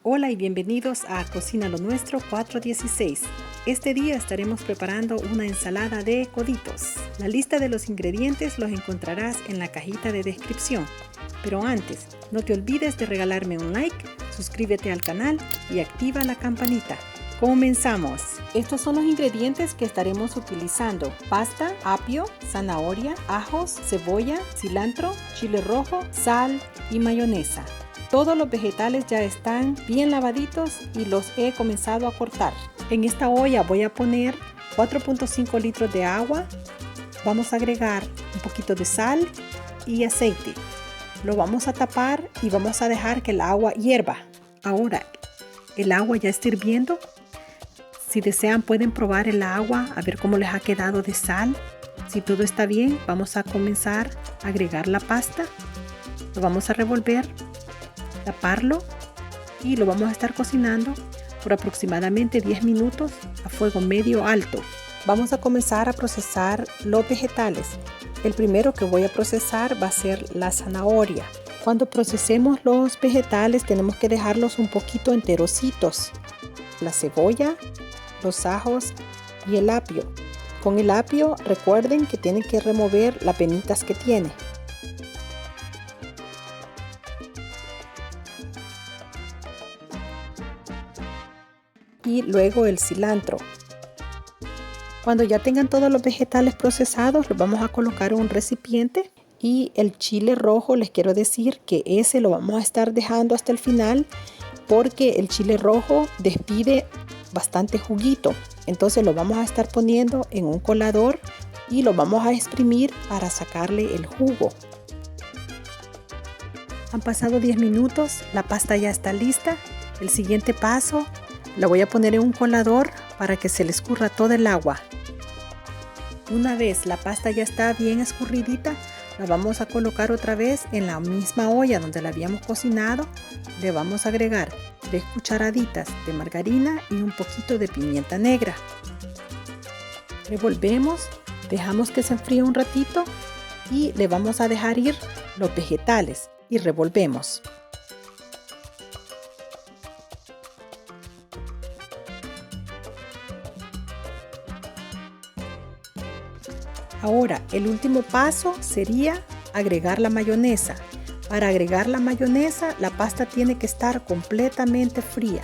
Hola y bienvenidos a Cocina lo Nuestro 416. Este día estaremos preparando una ensalada de coditos. La lista de los ingredientes los encontrarás en la cajita de descripción. Pero antes, no te olvides de regalarme un like, suscríbete al canal y activa la campanita. ¡Comenzamos! Estos son los ingredientes que estaremos utilizando: pasta, apio, zanahoria, ajos, cebolla, cilantro, chile rojo, sal y mayonesa. Todos los vegetales ya están bien lavaditos y los he comenzado a cortar. En esta olla voy a poner 4.5 litros de agua. Vamos a agregar un poquito de sal y aceite. Lo vamos a tapar y vamos a dejar que el agua hierva. Ahora, el agua ya está hirviendo. Si desean pueden probar el agua a ver cómo les ha quedado de sal. Si todo está bien, vamos a comenzar a agregar la pasta. Lo vamos a revolver, taparlo y lo vamos a estar cocinando por aproximadamente 10 minutos a fuego medio alto. Vamos a comenzar a procesar los vegetales. El primero que voy a procesar va a ser la zanahoria. Cuando procesemos los vegetales tenemos que dejarlos un poquito enterocitos. La cebolla, los ajos y el apio. Con el apio recuerden que tienen que remover las venitas que tiene. Y luego el cilantro. Cuando ya tengan todos los vegetales procesados, los vamos a colocar en un recipiente. Y el chile rojo, les quiero decir que ese lo vamos a estar dejando hasta el final, porque el chile rojo despide bastante juguito. Entonces lo vamos a estar poniendo en un colador y lo vamos a exprimir para sacarle el jugo. Han pasado 10 minutos, la pasta ya está lista. El siguiente paso, la voy a poner en un colador para que se le escurra todo el agua. Una vez la pasta ya está bien escurridita, la vamos a colocar otra vez en la misma olla donde la habíamos cocinado. Le vamos a agregar 3 cucharaditas de margarina y un poquito de pimienta negra. Revolvemos, dejamos que se enfríe un ratito y le vamos a dejar ir los vegetales y revolvemos. Ahora, el último paso sería agregar la mayonesa. Para agregar la mayonesa, la pasta tiene que estar completamente fría.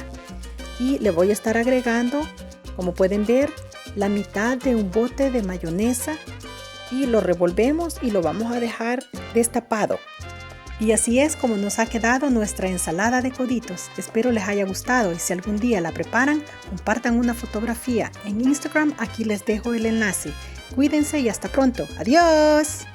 Y le voy a estar agregando, como pueden ver, la mitad de un bote de mayonesa. Y lo revolvemos y lo vamos a dejar destapado. Y así es como nos ha quedado nuestra ensalada de coditos. Espero les haya gustado y si algún día la preparan, compartan una fotografía en Instagram. Aquí les dejo el enlace. Cuídense y hasta pronto. ¡Adiós!